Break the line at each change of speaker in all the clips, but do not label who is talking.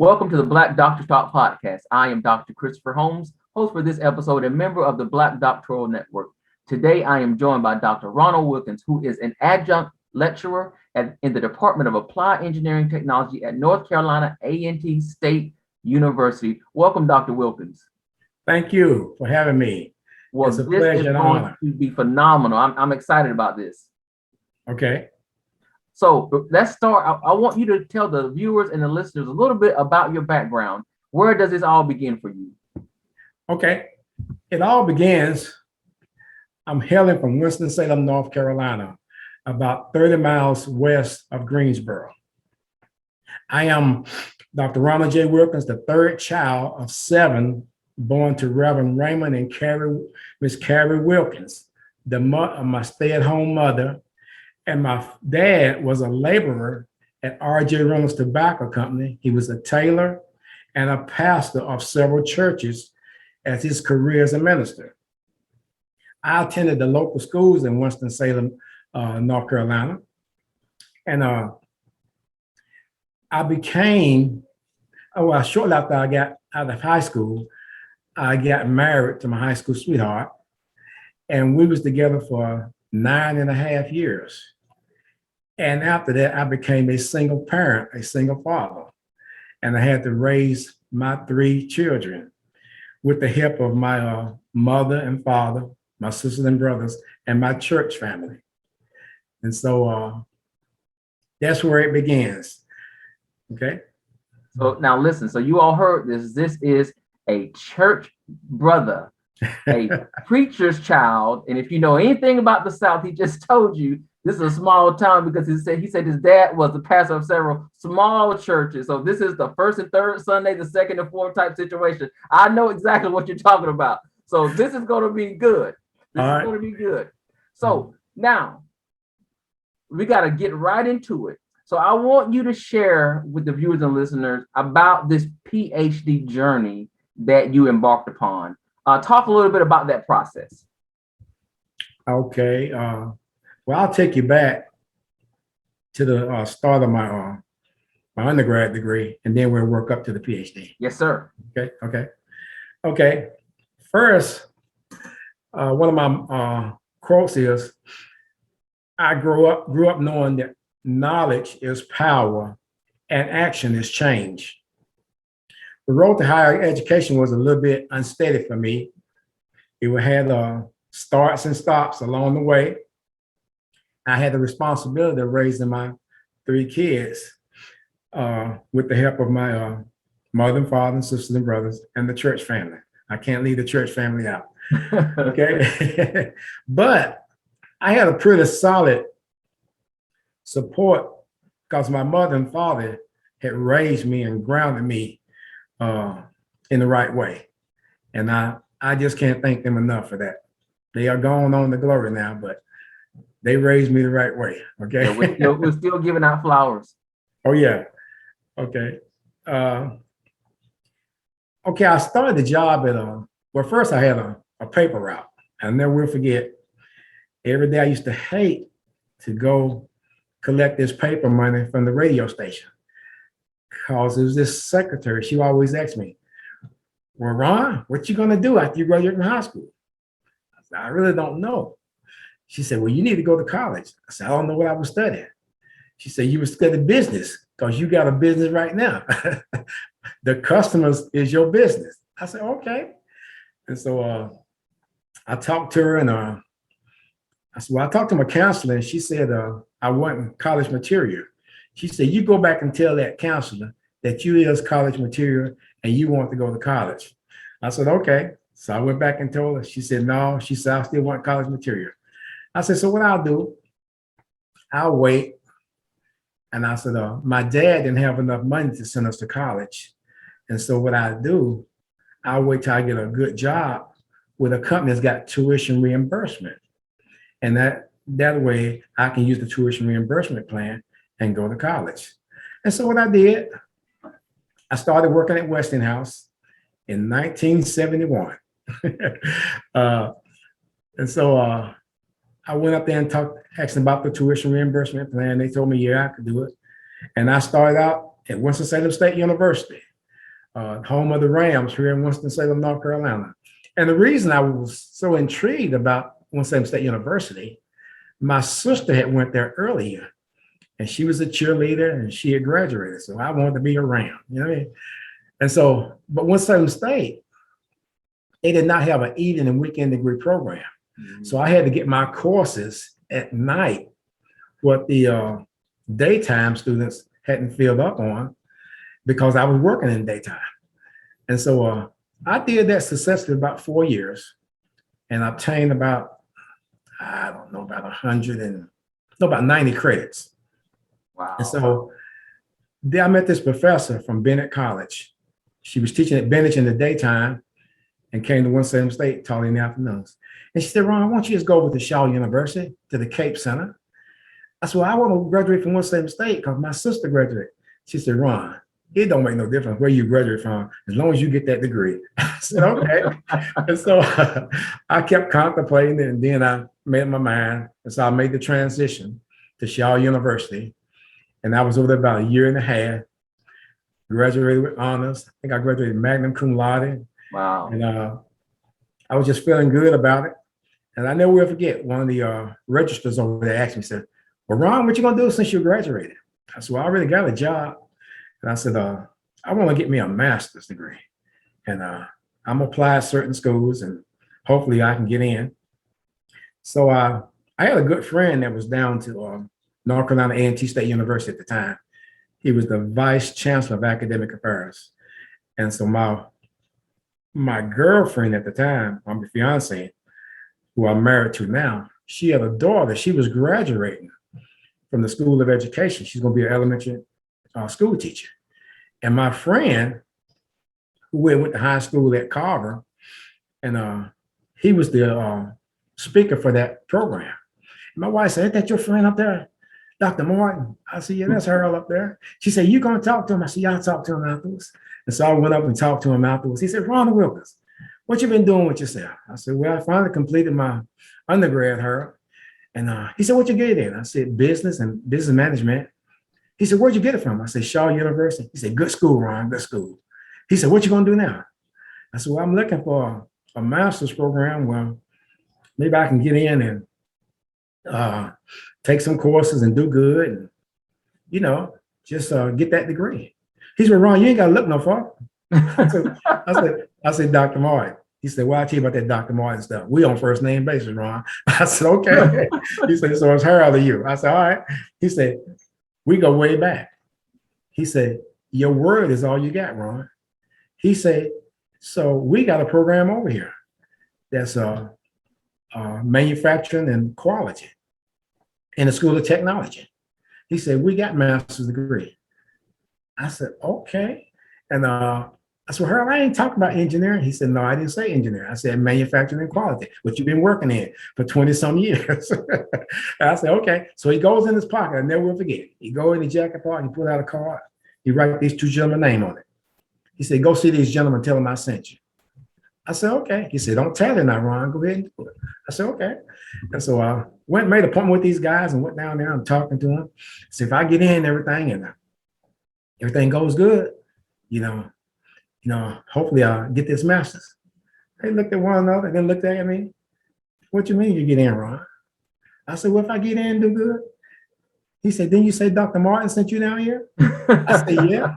Welcome to the Black Doctor Talk podcast. I am Dr. Christopher Holmes, host for this episode and member of the Black Doctoral Network. Today, I am joined by Dr. Ronald Wilkins, who is an adjunct lecturer in the Department of Applied Engineering Technology at North Carolina A&T State University. Welcome, Dr. Wilkins.
Thank you for having me.
Well,
it's a
this
pleasure
is
and
going
honor.
to be phenomenal. I'm excited about this.
Okay.
So let's start. I want you to tell the viewers and the listeners a little bit about your background. Where does this all begin for you?
Okay. It all begins, I'm hailing from Winston-Salem, North Carolina, about 30 miles west of Greensboro. I am Dr. Ronald J. Wilkins, the third child of 7 born to Reverend Raymond and Miss Carrie Wilkins, my stay-at-home mother. And my dad was a laborer at R.J. Reynolds Tobacco Company. He was a tailor and a pastor of several churches as his career as a minister. I attended the local schools in Winston-Salem, North Carolina. And shortly after I got out of high school, I got married to my high school sweetheart. And we was together for 9.5 years. And after that, I became a single parent, a single father. And I had to raise my 3 children with the help of my mother and father, my sisters and brothers, and my church family. And so that's where it begins. Okay.
So now listen, so you all heard this. This is a church brother, a preacher's child. And if you know anything about the South, he just told you this is a small town because he said his dad was the pastor of several small churches. So this is the first and third Sunday, the second and fourth type situation. I know exactly what you're talking about. So this is going to be good. This is going to be good. So now we got to get right into it. So I want you to share with the viewers and listeners about this PhD journey that you embarked upon. Talk a little bit about that process.
Okay. Well, I'll take you back to the start of my undergrad degree, and then we'll work up to the PhD.
Yes, sir.
Okay. First, one of my quotes is, I grew up knowing that knowledge is power and action is change. The road to higher education was a little bit unsteady for me. It had starts and stops along the way. I had the responsibility of raising my 3 kids with the help of my mother and father and sisters and brothers and the church family. I can't leave the church family out. Okay. But I had a pretty solid support because my mother and father had raised me and grounded me in the right way. And I just can't thank them enough for that. They are gone on to glory now, but they raised me the right way. Okay.
Yeah, we're still giving out flowers.
Oh yeah. Okay. Okay. I started the job at first I had a paper route. I'll never forget. Every day I used to hate to go collect this paper money from the radio station, because it was this secretary. She always asked me, well, Ron, what you gonna do after you graduate from high school? I said, I really don't know. She said, well, you need to go to college. I said, I don't know what I was studying. She said, you would study business because you got a business right now. The customers is your business. I said, okay. And so I talked to her, and I said, well, I talked to my counselor, and she said, I wasn't college material. She said, you go back and tell that counselor that you is college material and you want to go to college. I said, okay. So I went back and told her. She said, no. She said, I still want college material. I said, so what I'll do, I'll wait. And I said, my dad didn't have enough money to send us to college. And so what I do, I'll wait till I get a good job with a company that's got tuition reimbursement. And that way I can use the tuition reimbursement plan and go to college. And so what I did, I started working at Westinghouse in 1971. And so I went up there and asked them about the tuition reimbursement plan. They told me, yeah, I could do it. And I started out at Winston-Salem State University home of the Rams here in Winston-Salem, North Carolina. And the reason I was so intrigued about Winston-Salem State University, my sister had went there earlier, and she was a cheerleader, and she had graduated. So I wanted to be a Ram, you know what I mean? And so, but Winston-Salem State, they did not have an evening and weekend degree program. Mm-hmm. So I had to get my courses at night, what the daytime students hadn't filled up on, because I was working in the daytime. And so I did that successfully about 4 years and obtained about, I don't know, about 90 credits.
Wow.
And so then I met this professor from Bennett College. She was teaching at Bennett in the daytime and came to Winston-Salem State, taught in the afternoons. And she said, Ron, why don't you just go over to Shaw University, to the Cape Center? I said, well, I want to graduate from Winston-Salem State because my sister graduated. She said, Ron, it don't make no difference where you graduate from, as long as you get that degree. I said, okay. And so I kept contemplating it, and then I made up my mind. And so I made the transition to Shaw University. And I was over there about a year and a half, graduated with honors. I think I graduated magna cum laude.
Wow.
And I was just feeling good about it. And I never will forget, one of the registrars over there asked me, said, well, Ron, what you gonna do since you graduated? I said, well, I already got a job. And I said, I want to get me a master's degree. And I'm gonna apply at certain schools and hopefully I can get in. So I had a good friend that was down to North Carolina A&T State University at the time. He was the vice chancellor of academic affairs. And so my girlfriend at the time, my fiance, who I'm married to now, she had a daughter. She was graduating from the School of Education. She's going to be an elementary school teacher. And my friend, who went to high school at Carver, and he was the speaker for that program. And my wife said, "Ain't that your friend up there, Dr. Martin?" I said, "Yeah, that's her up there." She said, "You going to talk to him?" I said, "Yeah, I'll talk to him afterwards." And so I went up and talked to him afterwards. He said, "Ronald Wilkins, what you been doing with yourself?" I said, "Well, I finally completed my undergrad, Harold." And he said, "What you get in?" I said, "Business and business management." He said, "Where'd you get it from?" I said, "Shaw University." He said, "Good school, Ron, good school." He said, "What you gonna do now?" I said, "Well, I'm looking for a master's program where maybe I can get in and take some courses and do good and, just get that degree." He said, "Ron, you ain't gotta look no far." I said, "Dr. Martin." He said, "Well, I'll tell you about that Dr. Martin stuff. We on first name basis, Ron." I said, "Okay." He said, "So it's Harold or you?" I said, "All right." He said, "We go way back." He said, "Your word is all you got, Ron." He said, "So we got a program over here that's manufacturing and quality in the School of Technology." He said, "We got master's degree." I said, "Okay." And I said, "Harold, I ain't talking about engineering." He said, "No, I didn't say engineering. I said manufacturing and quality, which you've been working in for 20 some years." And I said, "Okay." So he goes in his pocket. I never will forget. He go in his jacket pocket, he pull out a card. He write these two gentlemen's name on it. He said, "Go see these gentlemen, tell them I sent you." I said, "Okay." He said, "Don't tell them now, Ron. Go ahead and do it." I said, "Okay." And so I went and made an appointment with these guys and went down there and talking to them. So if I get in everything and everything goes good, hopefully I'll get this master's. They looked at one another and then looked at me. "What you mean you get in, Ron?" I said, "Well, if I get in and do good." He said, "Didn't you say Dr. Martin sent you down here?" I said, "Yeah."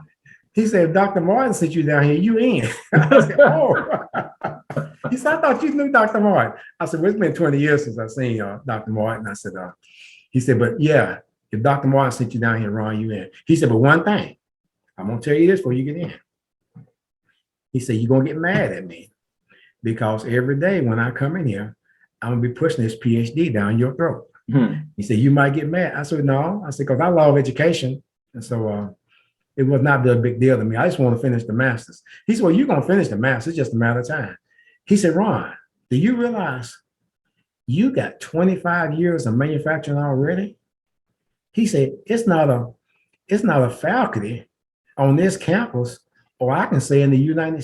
He said, "If Dr. Martin sent you down here, you in." I said, "Oh." He said, "I thought you knew Dr. Martin." I said, "Well, it's been 20 years since I've seen Dr. Martin." I said, he said, "But yeah, if Dr. Martin sent you down here, Ron, you in." He said, "But one thing, I'm going to tell you this before you get in." He said, "You're going to get mad at me because every day when I come in here, I'm going to be pushing this PhD down your throat." He said, "You might get mad." I said, "No." I said, "Because I love education." And so it was not a big deal to me. I just want to finish the master's. He said, "Well, you're going to finish the master's. It's just a matter of time." He said, "Ron, do you realize you got 25 years of manufacturing already?" He said, it's not a faculty on this campus, or I can say in the United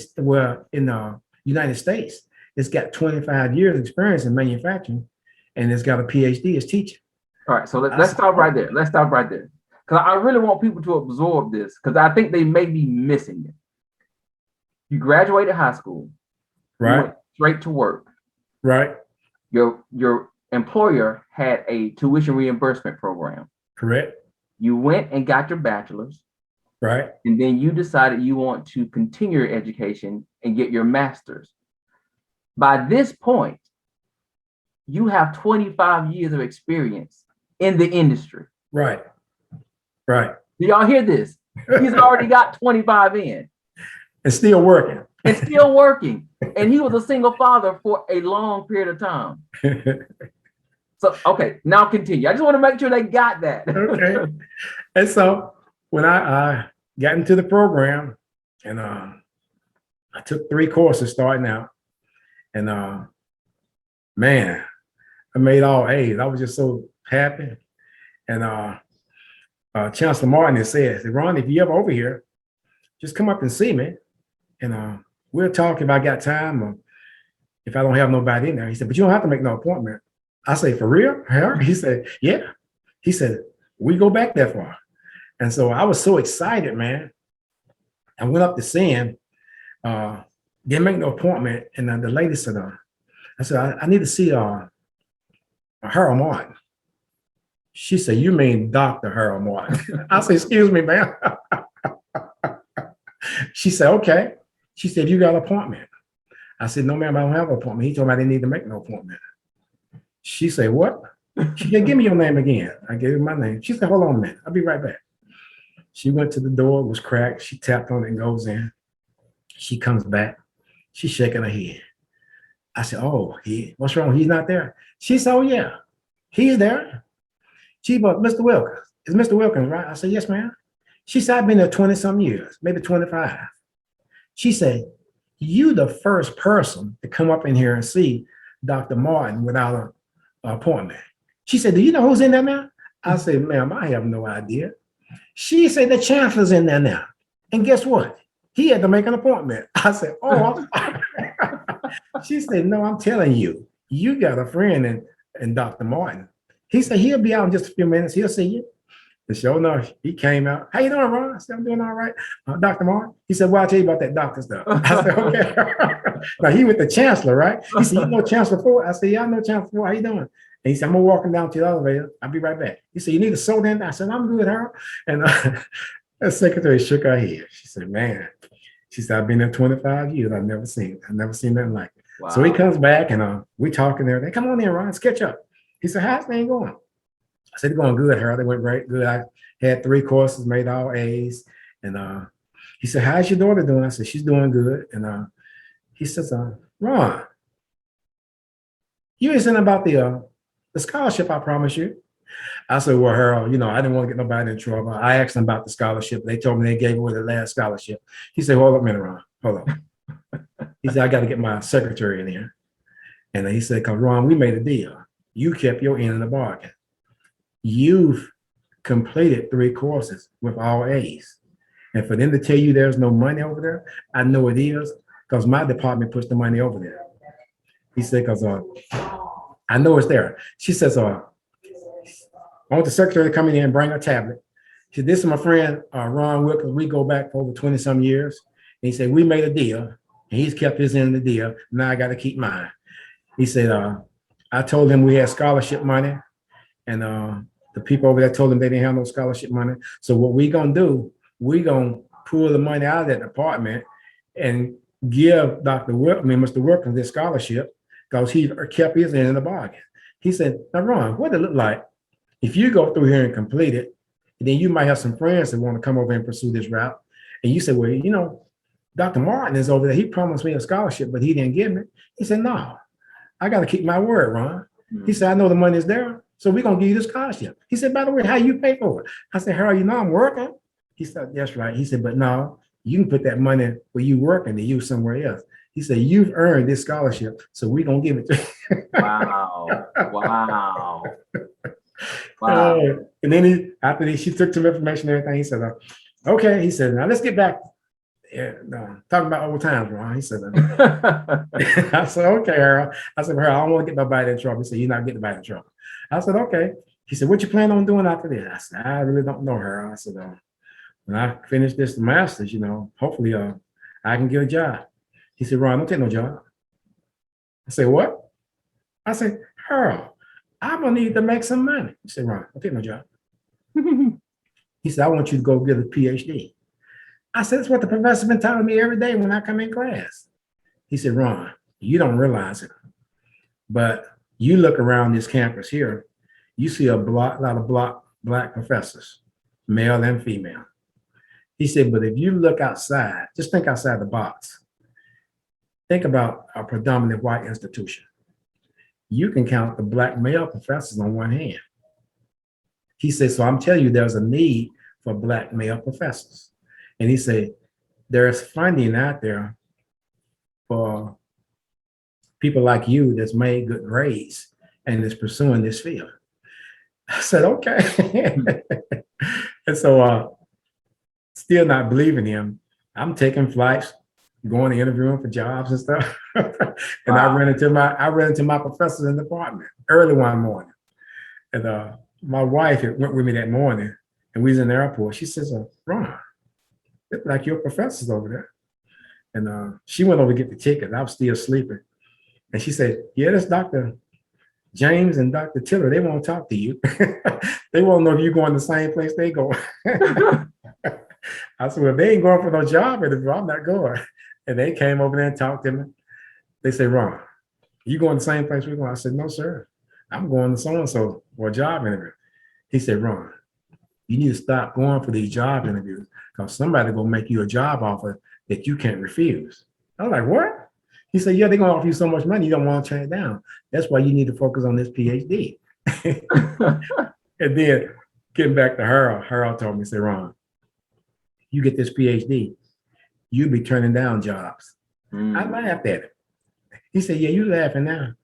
States, it's got 25 years experience in manufacturing, and it's got a PhD as teaching.
All right, so let's stop right there. Let's stop right there. Because I really want people to absorb this, because I think they may be missing it. You graduated high school. You
Right.
went straight to work.
Right.
Your employer had a tuition reimbursement program.
Correct.
You went and got your bachelor's.
Right.
And then you decided you want to continue your education and get your master's. By this point, you have 25 years of experience in the industry.
Right. Right.
Do y'all hear this? He's already got 25 in.
It's still working.
And still working. And he was a single father for a long period of time. So, okay, now continue. I just want to make sure they got that.
Okay. And so when I got into the program, and I took 3 courses starting out, and man, I made all A's. I was just so happy. And Chancellor Martin has said, Ron, if you ever over here, just come up and see me, and we'll talk if I got time or if I don't have nobody in there. He said, but you don't have to make no appointment. I say, for real? He said, yeah. He said, we go back that far. And so I was so excited, man. I went up to see him, didn't make no appointment. And then the lady said, I said, I need to see Harold Martin. She said, you mean Dr. Harold Martin? I said, excuse me, ma'am. She said, okay. She said, you got an appointment? I said, no, ma'am, I don't have an appointment. He told me I didn't need to make no appointment. She said, what? She said, give me your name again. I gave her my name. She said, hold on a minute. I'll be right back. She went to the door, it was cracked. She tapped on it and goes in. She comes back. She's shaking her head. I said, oh, what's wrong? He's not there. She said, oh, yeah, he's there. She, but Mr. Wilkins, it's Mr. Wilkins, right? I said, yes, ma'am. She said, I've been there 20-some years, maybe 25. She said, you the first person to come up in here and see Dr. Martin without an appointment. She said, do you know who's in there now? I said, ma'am, I have no idea. She said, the chancellor's in there now. And guess what? He had to make an appointment. I said, oh, I'm sorry. She said, no, I'm telling you, you got a friend in Dr. Martin. He said, he'll be out in just a few minutes. He'll see you. And sure enough, he came out. How you doing, Ron? I said, I'm doing all right. Dr. Martin? He said, well, I'll tell you about that doctor stuff. I said, okay. Now, he with the chancellor, right? He said, you know Chancellor Ford? I said, yeah, I know Chancellor Ford. How you doing? And he said, I'm going to walk him down to the elevator. I'll be right back. He said, you need a soda in there? I said, I'm good, Harold. And the secretary shook her head. She said, man, she said, I've been there 25 years. I've never seen nothing like it. Wow. So he comes back and we talking there. They come on in, Ron, let's catch up. He said, how's things going? I said, they're going good, Harold. They went great, good. I had 3 courses, made all A's. And he said, how's your daughter doing? I said, she's doing good. And he says, Ron, you ain't saying about the scholarship I promised you. I said, well, Harold, I didn't want to get nobody in trouble. I asked them about the scholarship. They told me they gave away the last scholarship. He said, hold up a minute, Ron, hold on. He said, I got to get my secretary in here. And he said, because Ron, we made a deal. You kept your end of the bargain. You've completed 3 courses with all A's. And for them to tell you there's no money over there, I know it is because my department puts the money over there. He said, because I know it's there. She says, I want the secretary to come in here and bring a tablet. She said, this is my friend, Ron Wilkins. We go back for over 20-some years. And he said, we made a deal and he's kept his end of the deal. Now I got to keep mine. He said, I told him we had scholarship money and the people over there told him they didn't have no scholarship money. So what we gonna do, we gonna pull the money out of that department and give Mr. Wilkins this scholarship because he kept his end in the bargain. He said, now Ron, what it look like if you go through here and complete it, and then you might have some friends that want to come over and pursue this route. And you say, well, Dr. Martin is over there. He promised me a scholarship, but he didn't give me. He said, no, I got to keep my word, Ron. He said, I know the money is there. So we're going to give you the scholarship. He said, by the way, how you pay for it? I said, Harold, I'm working. He said, that's right. He said, but no, you can put that money where you working to use somewhere else. He said, you've earned this scholarship, so we're going to give it to you.
Wow. Wow. Wow.
And then after she took some information and everything, he said, okay. He said, now let's get back. Talking about old times, Ron. He said, I said, okay, Harold. I said, Harold, I don't want to get nobody in trouble. He said, you're not getting nobody in trouble. I said, okay. He said, what you plan on doing after this? I said, I really don't know, Harold. I said, when I finish this master's, hopefully I can get a job. He said, Ron, don't take no job. I said, what? I said, Harold, I'm gonna need to make some money. He said, Ron, don't take no job. He said, I want you to go get a PhD. I said, that's what the professor's been telling me every day when I come in class. He said, Ron, you don't realize it, but you look around this campus here, you see a lot of black professors, male and female. He said, but if you look outside, just think outside the box. Think about a predominantly white institution. You can count the black male professors on one hand. He said, so I'm telling you, there's a need for black male professors. And he said, there's funding out there for people like you that's made good grades and is pursuing this field. I said, okay. And so still not believing him, I'm taking flights, going to interviewing for jobs and stuff. And wow. I ran into my professor in the department early one morning. And my wife went with me that morning, and we was in the airport. She says, Ron, it's like your professor's over there. And she went over to get the ticket. I was still sleeping. And she said, yeah, that's Dr. James and Dr. Tiller. They won't talk to you. They won't know if you're going the same place they go. I said, well, they ain't going for no job interview. I'm not going. And they came over there and talked to me. They said, Ron, you going the same place we're going? I said, no, sir. I'm going to so-and-so for a job interview. He said, Ron, you need to stop going for these job interviews because somebody going to make you a job offer that you can't refuse. I was like, what? He said, yeah, they're going to offer you so much money, you don't want to turn it down. That's why you need to focus on this PhD. And then getting back to Harold told me, he said, Ron, you get this PhD, you'll be turning down jobs. I laughed at it. He said, yeah, you laughing now,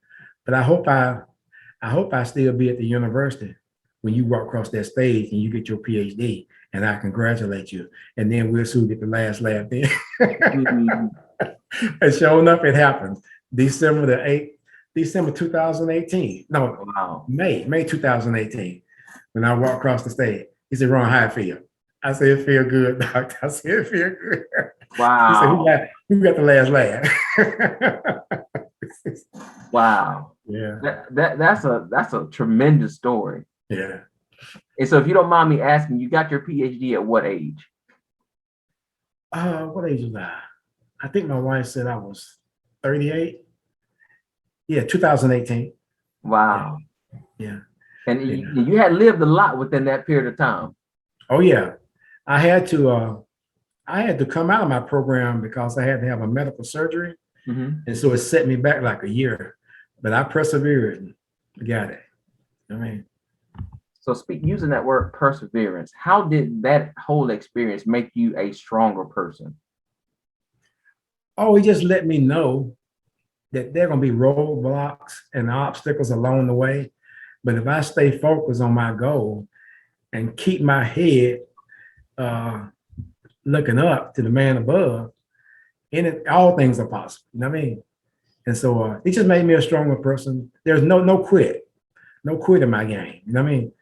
but I hope I still be at the university when you walk across that stage and you get your PhD, and I congratulate you. And then we'll soon get the last laugh then. And sure enough, it happened. December 2018. No, wow. May 2018. When I walked across the stage, he said, Ron, how it feel? I said, it feel good, doctor. I said, it feel good.
Wow.
He said, who got the last laugh?
Wow.
Yeah.
That's a tremendous story.
Yeah.
And so if you don't mind me asking, you got your PhD at what age?
What age was I? I think my wife said I was 38. Yeah, 2018.
Wow.
Yeah.
And you had lived a lot within that period of time.
Oh yeah. I had to come out of my program because I had to have a medical surgery. Mm-hmm. And so it set me back like a year. But I persevered and got it. I mean.
So using that word perseverance, how did that whole experience make you a stronger person?
Oh, he just let me know that there are going to be roadblocks and obstacles along the way. But if I stay focused on my goal and keep my head looking up to the man above, all things are possible. You know what I mean? And so it just made me a stronger person. There's no quit in my game. You know what I mean?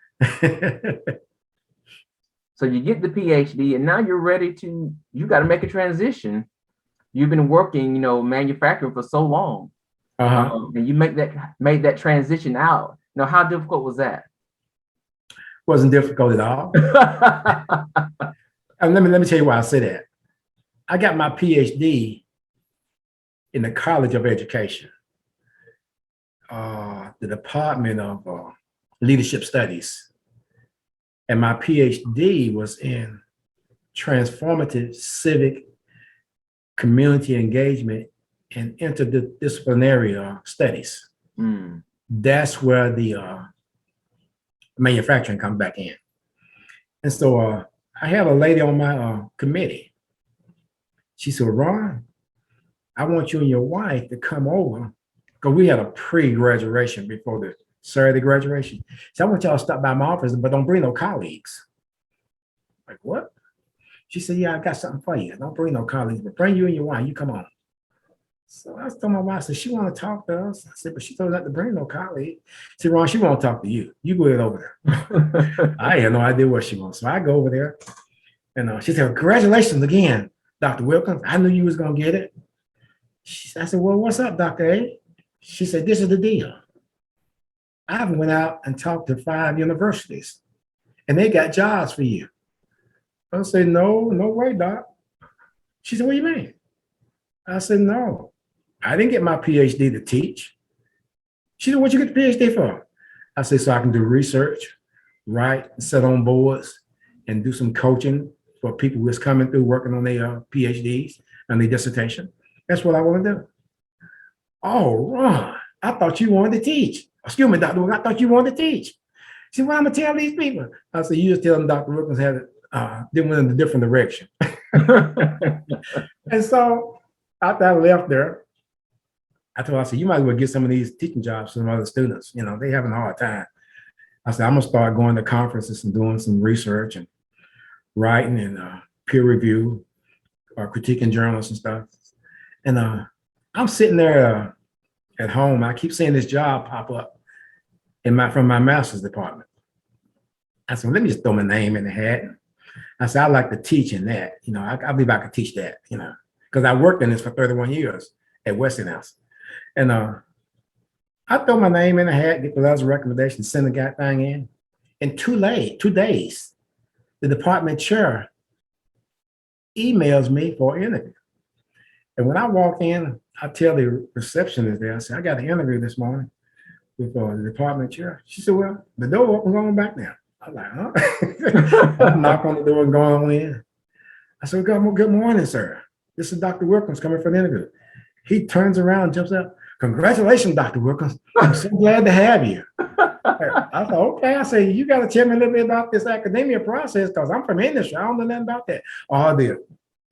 So you get the PhD and now you're ready you got to make a transition. You've been working, manufacturing for so long, and you made that transition out. Now, how difficult was that?
Wasn't difficult at all. And let me tell you why I say that. I got my PhD in the College of Education, the Department of Leadership Studies, and my PhD was in transformative civic community engagement and interdisciplinary studies. That's where the manufacturing comes back in. And so I have a lady on my committee. She said, Ron, I want you and your wife to come over, because we had a pre-graduation before the Saturday graduation. So I want y'all to stop by my office, but don't bring no colleagues. Like, what? She said, yeah, I got something for you. Don't bring no colleagues, but bring you and your wife. You come on. So I told my wife, I said, she want to talk to us. I said, but she told us not to bring no colleague. She said, Ron, she won't talk to you. You go ahead over there. I had no idea what she wants. So I go over there, and she said, congratulations again. Dr. Wilkins, I knew you was going to get it. I said, well, what's up, Dr. A? She said, this is the deal. I went out and talked to 5 universities and they got jobs for you. I said, no way, Doc. She said, what do you mean? I said, no, I didn't get my PhD to teach. She said, what you get the PhD for? I said, so I can do research, write, sit on boards, and do some coaching for people who's coming through working on their PhDs and their dissertation. That's what I want to do. Oh, Ron, I thought you wanted to teach. Excuse me, Dr. Wilkins, I thought you wanted to teach. She said, well, I'm going to tell these people. I said, you just tell them Dr. Wilkins had it, they went in a different direction. And so after I left there, I told her, I said, you might as well get some of these teaching jobs to some other students. You know, they having a hard time. I said, I'm going to start going to conferences and doing some research and writing and peer review or critiquing journals and stuff. And I'm sitting there at home. I keep seeing this job pop up from my master's department. I said, well, let me just throw my name in the hat. I said, I like to teach in that. You know, I believe I could teach that, you know, because I worked in this for 31 years at Westinghouse. And I throw my name in the hat, get the letters of recommendation, send the guy thing in. In 2 days, the department chair emails me for an interview. And when I walk in, I tell the receptionist there, I said, I got an interview this morning with the department chair. She said, well, the door opens on back now. I'm like, huh? I knock on the door and go on in. I said, good morning, sir. This is Dr. Wilkins coming for the interview. He turns around, jumps up. Congratulations, Dr. Wilkins. I'm so glad to have you. I thought, okay. I said, you got to tell me a little bit about this academia process because I'm from industry. I don't know nothing about that. Oh,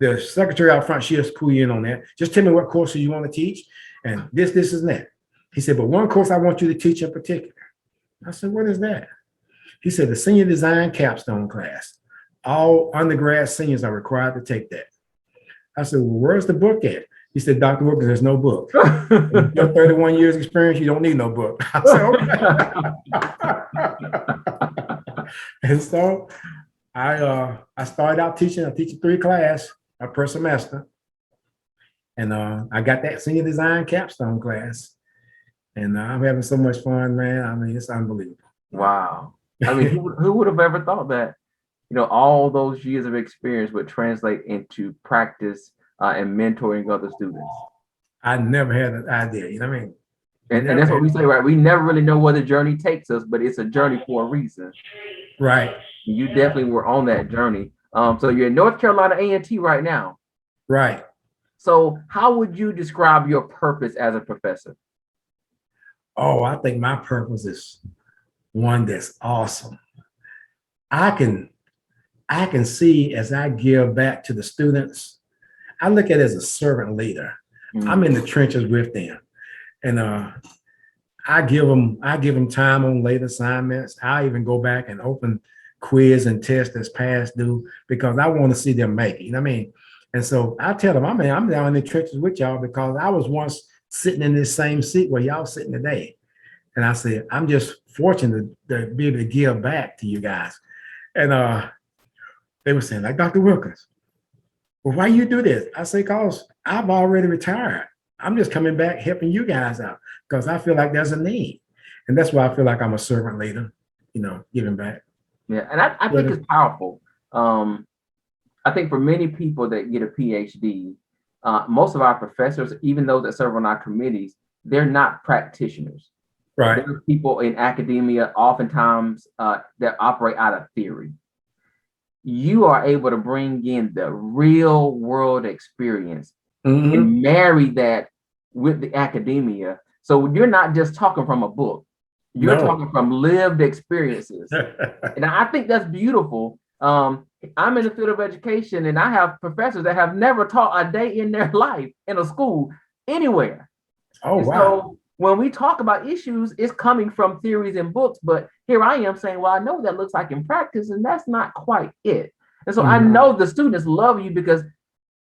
the secretary out front, she'll school you in on that. Just tell me what courses you want to teach and this and that. He said, but one course I want you to teach in particular. I said, what is that? He said, the senior design capstone class. All undergrad seniors are required to take that. I said, well, where's the book at? He said, Dr. Wilkins, there's no book. Your 31 years experience, you don't need no book. I said, okay. And so I started out teaching. I teach 3 classes per semester. And I got that senior design capstone class. And I'm having so much fun, man. I mean, it's unbelievable.
Wow. I mean, who would have ever thought that, you know, all those years of experience would translate into practice and mentoring other students?
I never had an idea, you know what I mean?
And that's what we say, right? We never really know where the journey takes us, but it's a journey for a reason.
Right.
You definitely were on that journey. So you're in North Carolina A&T right now.
Right.
So how would you describe your purpose as a professor?
Oh, I think my purpose is one that's awesome. I can see as I give back to the students, I look at it as a servant leader. Mm-hmm. I'm in the trenches with them. And I give them time on late assignments. I even go back and open quiz and test that's past due because I want to see them make it. You know what I mean? And so I tell them, I'm down in the trenches with y'all because I was once sitting in this same seat where y'all sitting today. And I said, I'm just fortunate to be able to give back to you guys. And they were saying, like, Dr. Wilkins, well, why you do this? I say, because I've already retired. I'm just coming back helping you guys out because I feel like there's a need. And that's why I feel like I'm a servant leader, you know, giving back.
Yeah, and I think it's powerful. I think for many people that get a PhD, most of our professors, even those that serve on our committees, they're not practitioners.
Right.
There are people in academia, oftentimes that operate out of theory. You are able to bring in the real world experience and marry that with the academia. So you're not just talking from a book. You're talking from lived experiences. And I think that's beautiful. I'm in the field of education and I have professors that have never taught a day in their life in a school anywhere.
Oh, wow.
So when we talk about issues, it's coming from theories and books, but here I am saying, well, I know what that looks like in practice, and that's not quite it. And so I know the students love you because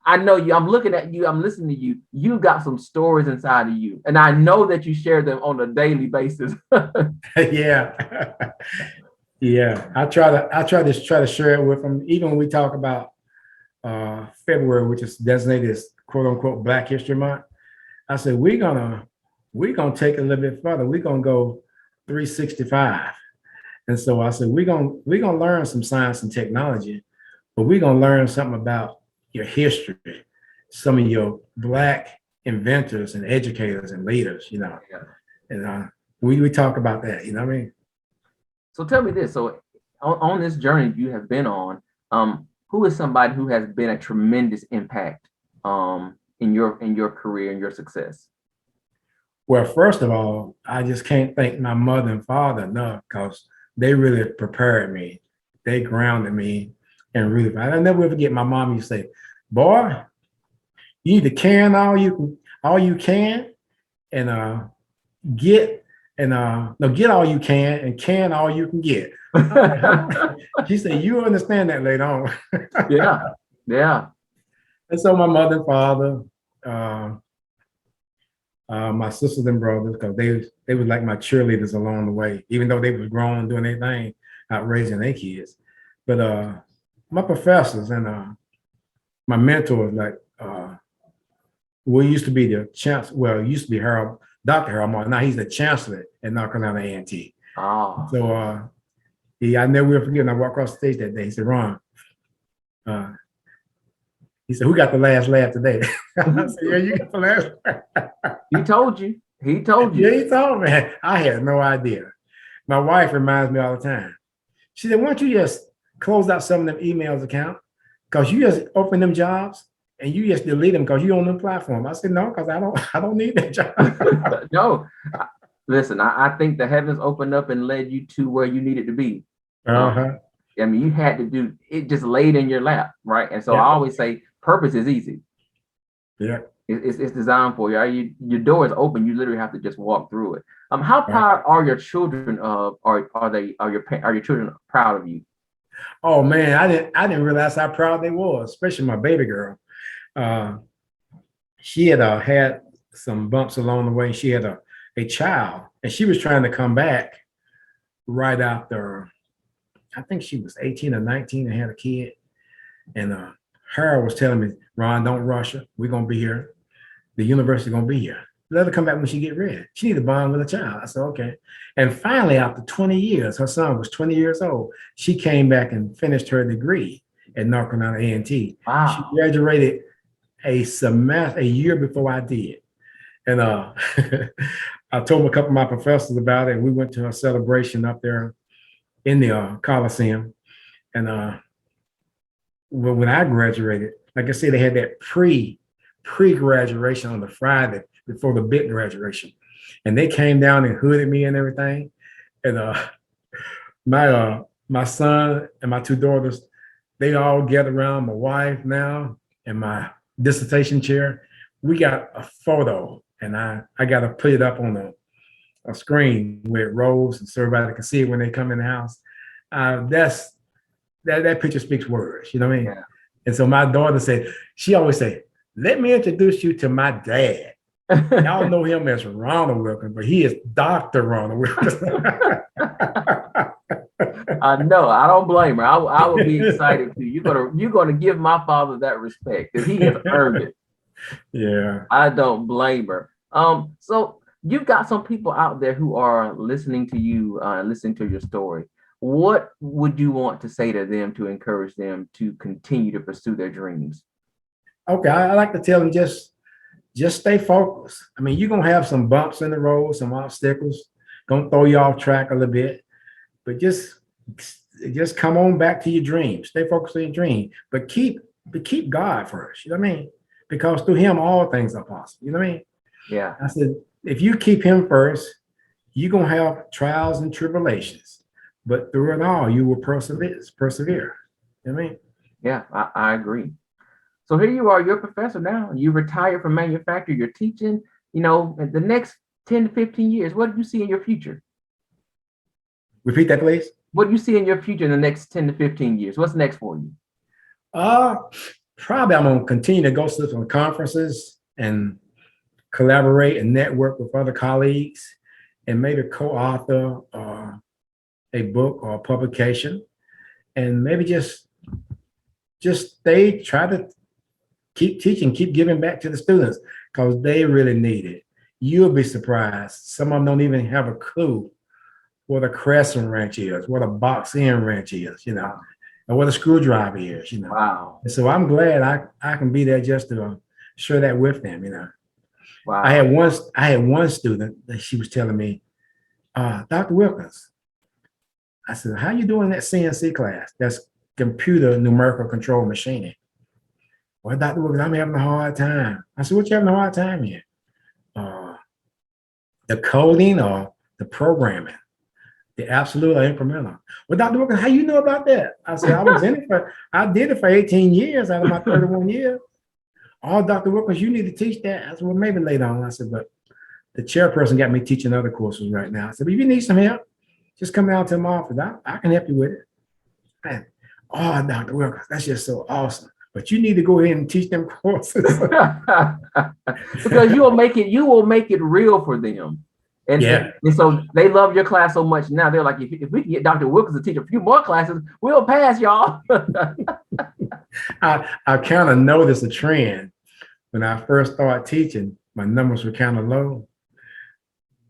I know you, I'm looking at you, I'm listening to you, you got some stories inside of you. And I know that you share them on a daily basis.
Yeah. Yeah. I try to share it with them. Even when we talk about February, which is designated as quote unquote Black History Month. I said, we're gonna take it a little bit further. We're gonna go 365. And so I said, we're gonna learn some science and technology, but we're gonna learn something about your history, some of your Black inventors and educators and leaders, you know.
Yeah.
And we talk about that, you know what I mean?
So tell me this. So on this journey you have been on, who is somebody who has been a tremendous impact in your career and your success?
Well, first of all, I just can't thank my mother and father enough because they really prepared me. They grounded me and really, I'll never forget my mom used to say, boy, you need to can all you can and get all you can all you can get. She said, you understand that later on.
Yeah, yeah.
And so my mother and father, my sisters and brothers, because they was like my cheerleaders along the way, even though they was grown doing their thing, out raising their kids. But my professors and my mentors, like we used to be the chancellor. Well, it used to be Dr. Harold Martin. Now he's the chancellor at North Carolina A&T.
Oh.
So I never will forget when I walked across the stage that day. He said, Ron, he said, who got the last laugh today? I said, yeah, you got the last laugh.
He told you. He told you.
Yeah, he told me. I had no idea. My wife reminds me all the time. She said, why don't you just close out some of them emails account? Because you just open them jobs and you just delete them because you on the platform. I said, no, because I don't need that job.
No. Listen, I think the heavens opened up and led you to where you needed to be. I mean, you had to do it, just laid in your lap, right? And so I always say purpose is easy.
Yeah.
It's designed for you. Your door is open. You literally have to just walk through it. How proud are your children of, are your children proud of you?
Oh man, I didn't realize how proud they were, especially my baby girl. She had some bumps along the way. She had a child, and she was trying to come back right after, I think she was 18 or 19 and had a kid. And Harold was telling me, Ron, don't rush her. We're gonna be here. The university gonna be here. Let her come back when she get ready. She need to bond with a child. I said, okay. And finally, after 20 years, her son was 20 years old. She came back and finished her degree at North Carolina A&T.
Wow.
She graduated a year before I did. And I told a couple of my professors about it, and we went to a celebration up there in the Coliseum. And when I graduated, like I said, they had that pre-graduation on the Friday before the big graduation. And they came down and hooded me and everything. And my son and my two daughters, they all gathered around my wife now and my dissertation chair. We got a photo, and I got to put it up on a screen where it rolls and so everybody can see it when they come in the house. That picture speaks words, you know what I mean? Yeah. And so my daughter she always say, let me introduce you to my dad. Y'all know him as Ronald Wilkins, but he is Dr. Ronald Wilkins.
I know. I don't blame her. I would be excited too. You're gonna give my father that respect because he has earned it.
Yeah.
I don't blame her. So you've got some people out there who are listening to you, listening to your story. What would you want to say to them to encourage them to continue to pursue their dreams?
Okay, I like to tell them just stay focused. I mean, you're gonna have some bumps in the road, some obstacles, gonna throw you off track a little bit, but just come on back to your dream. Stay focused on your dream, but keep God first. You know what I mean? Because through Him, all things are possible. You know what I mean?
Yeah.
I said, if you keep Him first, you're gonna have trials and tribulations, but through it all, you will persevere. You know what I mean?
Yeah, I agree. So here you are, you're a professor now. You retired from manufacturing, you're teaching, the next 10 to 15 years, what do you see in your future?
Repeat that, please.
What do you see in your future in the next 10 to 15 years? What's next for you?
Probably I'm gonna continue to go to some conferences and collaborate and network with other colleagues and maybe co-author a book or a publication, and maybe just just stay, try to keep teaching, keep giving back to the students because they really need it. You'll be surprised. Some of them don't even have a clue what a crescent wrench is, what a box end wrench is, and what a screwdriver is,
Wow.
And so I'm glad I can be there just to share that with them,
Wow.
I had one student that she was telling me, Dr. Wilkins, I said, how you doing that CNC class? That's computer numerical control machining. Well, Dr. Wilkins, I'm having a hard time. I said, what you having a hard time in? The coding or the programming, the absolute or incremental. Well, Dr. Wilkins, how you know about that? I said, I did it for 18 years out of my 31 years. Oh, Dr. Wilkins, you need to teach that. I said, well, maybe later on. I said, but the chairperson got me teaching other courses right now. I said, if you need some help, just come down to my office. I can help you with it. Man, oh, Dr. Wilkins, that's just so awesome. But you need to go ahead and teach them courses.
Because you will make it real for them. And so they love your class so much now. They're like, if we can get Dr. Wilkins to teach a few more classes, we'll pass, y'all.
I kind of noticed a trend. When I first started teaching, my numbers were kind of low,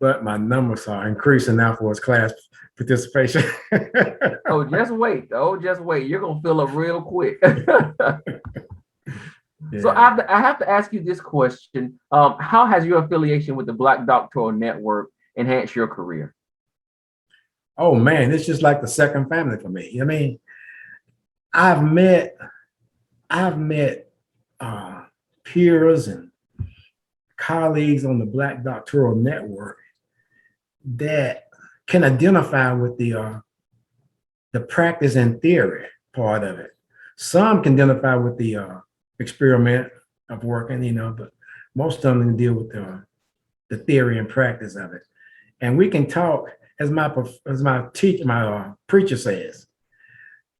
but my numbers are increasing now for his class participation.
Oh, just wait. You're going to fill up real quick. So I have to ask you this question. How has your affiliation with the Black Doctoral Network enhanced your career?
Oh, man, it's just like the second family for me. I mean, I've met peers and colleagues on the Black Doctoral Network that can identify with the practice and theory part of it. Some can identify with the experiment of working, but most of them can deal with the theory and practice of it. And we can talk, as my preacher says,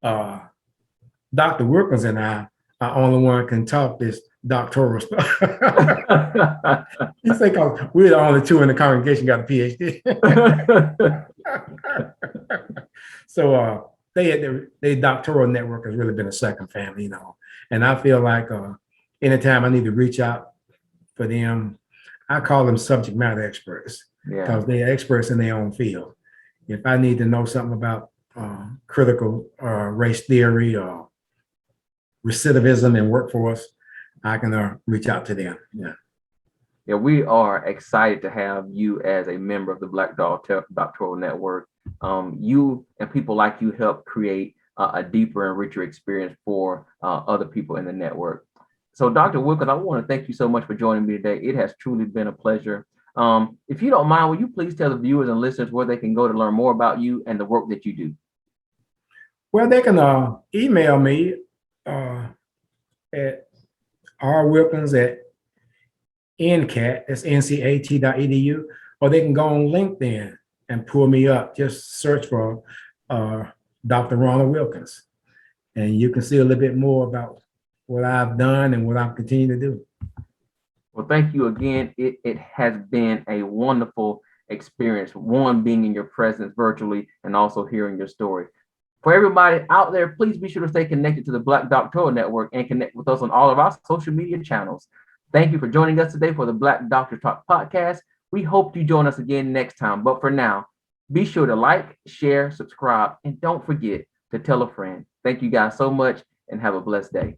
Dr. Wilkins and I are only one can talk this doctoral stuff. You say, cause we're the only two in the congregation got a PhD. So the doctoral network has really been a second family, And I feel like anytime I need to reach out for them, I call them subject matter experts because they're experts in their own field. If I need to know something about critical race theory or recidivism in workforce, I can reach out to them.
Yeah, we are excited to have you as a member of the Black Doctoral Network. You and people like you help create a deeper and richer experience for other people in the network. So Dr. Wilkins, I want to thank you so much for joining me today. It has truly been a pleasure. If you don't mind, will you please tell the viewers and listeners where they can go to learn more about you and the work that you do?
Well, they can email me at rwilkins@NCAT, that's NCAT.edu, or they can go on LinkedIn and pull me up. Just search for Dr. Ronald Wilkins, and you can see a little bit more about what I've done and what I'm continuing to do.
Well, thank you again. It has been a wonderful experience, one, being in your presence virtually and also hearing your story. For everybody out there, please be sure to stay connected to the Black Doctoral Network and connect with us on all of our social media channels. Thank you for joining us today for the Black Doctor Talk podcast. We hope you join us again next time. But for now, be sure to like, share, subscribe, and don't forget to tell a friend. Thank you guys so much and have a blessed day.